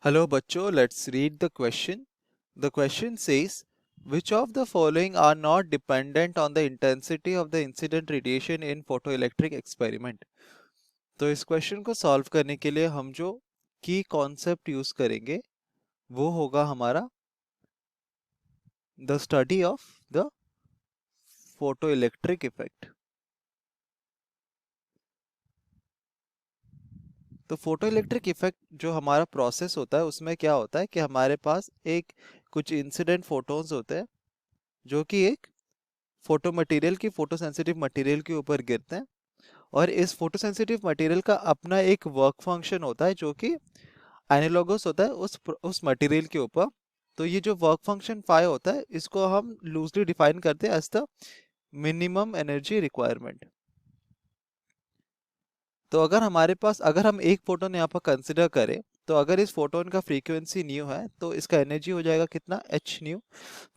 Hello बच्चों, let's read the question. The question says, which of the following are not dependent on the intensity of the incident radiation in photoelectric experiment? तो इस question को solve करने के लिए हम जो की कॉन्सेप्ट यूज करेंगे वो होगा हमारा the study of the photoelectric effect. तो फोटोइलेक्ट्रिक इफेक्ट जो हमारा प्रोसेस होता है उसमें क्या होता है कि हमारे पास एक कुछ इंसिडेंट फोटोन्स होते हैं जो कि एक फोटो मटेरियल की फोटो सेंसिटिव मटेरियल के ऊपर गिरते हैं और इस फोटो सेंसिटिव मटेरियल का अपना एक वर्क फंक्शन होता है जो कि एनालॉगस होता है उस मटेरियल के ऊपर। तो ये जो वर्क फंक्शन फाई होता है इसको हम लूजली डिफाइन करते हैं as the minimum energy requirement. तो अगर हम एक फोटोन यहाँ पर कंसिडर करें तो अगर इस फोटोन का फ्रीक्वेंसी न्यू है तो इसका एनर्जी हो जाएगा कितना, एच न्यू।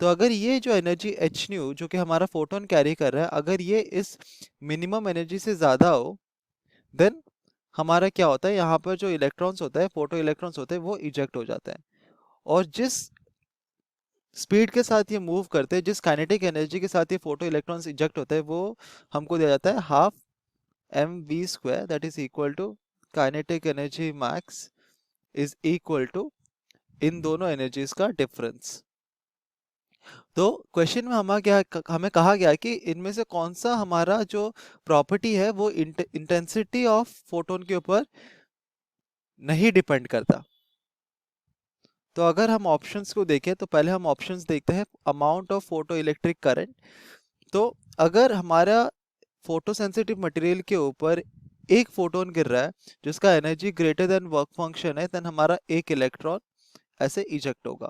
तो अगर ये जो एनर्जी एच न्यू जो कि हमारा फोटोन कैरी कर रहा है अगर ये इस मिनिमम एनर्जी से ज़्यादा हो देन हमारा क्या होता है, यहाँ पर जो इलेक्ट्रॉन्स होता है फोटो इलेक्ट्रॉन्स होते हैं वो इजेक्ट हो जाते हैं। और जिस स्पीड के साथ ये मूव करते हैं, जिस काइनेटिक एनर्जी के साथ ये फोटो इलेक्ट्रॉन्स इजेक्ट होते हैं वो हमको दिया जाता है half M V square, that is equal to kinetic energy max is equal to इन दोनों एनर्जीज का डिफरेंस। तो क्वेश्चन में हमें कहा गया कि इनमें से कौन सा हमारा जो प्रॉपर्टी है वो इंटेंसिटी ऑफ फोटोन के ऊपर नहीं डिपेंड करता। तो अगर हम ऑप्शंस को देखें तो पहले हम ऑप्शंस देखते हैं amount of photo electric current. तो अगर हमारा फोटो सेंसिटिव मटेरियल के ऊपर एक फोटोन गिर रहा है जिसका energy greater than work function है देन हमारा एक इलेक्ट्रॉन ऐसे इजेक्ट होगा।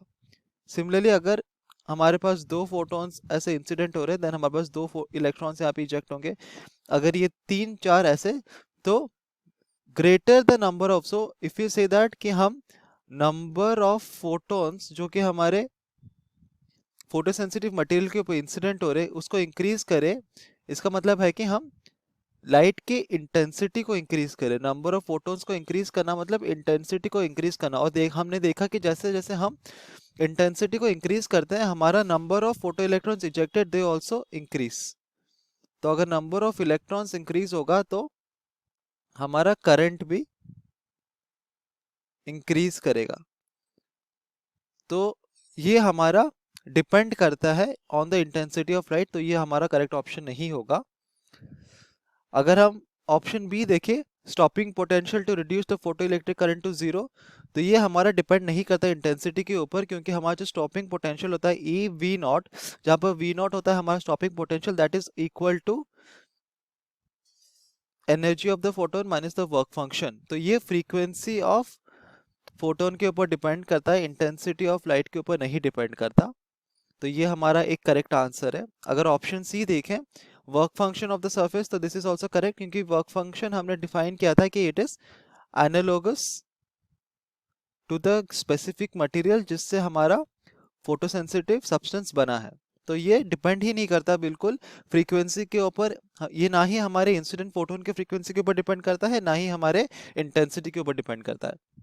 सिमिलरली अगर हमारे पास दो फोटॉन्स ऐसे इंसिडेंट हो रहे हैं देन हमारे पास दो इलेक्ट्रॉन्स यहाँ पे इजेक्ट होंगे। अगर ये तीन चार ऐसे तो greater the number of, so if you say that कि हम नंबर ऑफ फोटॉन्स जो कि हमारे फोटो सेंसिटिव मटेरियल के ऊपर इंसिडेंट हो रहे उसको इंक्रीज करें, इसका मतलब है कि हम लाइट की इंटेंसिटी को इंक्रीज करें। नंबर ऑफ फोटॉन्स को इंक्रीज करना मतलब इंटेंसिटी को इंक्रीज करना। और हमने देखा कि जैसे जैसे हम इंटेंसिटी को इंक्रीज करते हैं हमारा number of photo electrons ejected they also increase. तो अगर नंबर ऑफ इलेक्ट्रॉन्स इंक्रीज होगा तो हमारा करंट भी इंक्रीज करेगा। तो ये हमारा डिपेंड करता है on the intensity of light, तो ये हमारा करेक्ट ऑप्शन नहीं होगा। अगर हम ऑप्शन बी देखें stopping potential to reduce the photoelectric current to zero, तो ये हमारा डिपेंड नहीं करता इंटेंसिटी के ऊपर क्योंकि हमारा जो स्टॉपिंग पोटेंशियल होता है ई वी नॉट, जहाँ पर वी नॉट होता है हमारा stopping potential that is equal to energy of the photon minus the work function. तो ये फ्रीक्वेंसी ऑफ फोटोन के ऊपर डिपेंड करता है, इंटेंसिटी ऑफ लाइट के ऊपर नहीं डिपेंड करता। तो ये हमारा एक करेक्ट आंसर है। अगर ऑप्शन सी देखें work function of the surface, तो दिस इज आल्सो करेक्ट क्योंकि वर्क फंक्शन हमने डिफाइन किया था कि it is analogous to the specific material जिससे हमारा फोटोसेंसिटिव सब्सटेंस बना है। तो ये डिपेंड ही नहीं करता बिल्कुल फ्रीक्वेंसी के ऊपर, ये ना ही हमारे इंसिडेंट फोटोन के फ्रीक्वेंसी के ऊपर डिपेंड करता है ना ही हमारे इंटेंसिटी के ऊपर डिपेंड करता है।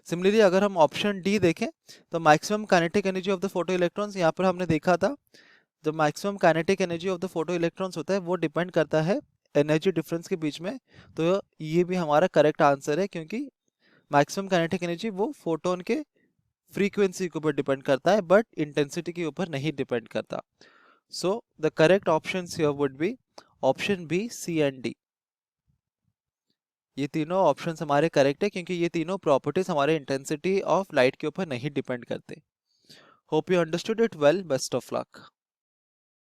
सिमिलरली अगर हम ऑप्शन डी देखें तो maximum kinetic energy of the photo electrons, यहाँ पर हमने देखा था जो maximum kinetic energy of the photo electrons होता है वो डिपेंड करता है एनर्जी डिफरेंस के बीच में। तो ये भी हमारा करेक्ट आंसर है क्योंकि मैक्सिमम काइनेटिक एनर्जी वो फोटोन के फ्रीक्वेंसी के ऊपर डिपेंड करता है बट इंटेंसिटी के ऊपर नहीं डिपेंड करता। So the correct option here would be option B, C and D. ये तीनों ऑप्शंस हमारे करेक्ट है क्योंकि ये तीनों प्रॉपर्टीज हमारे इंटेंसिटी ऑफ लाइट के ऊपर नहीं डिपेंड करते। Hope you understood it well, best of luck.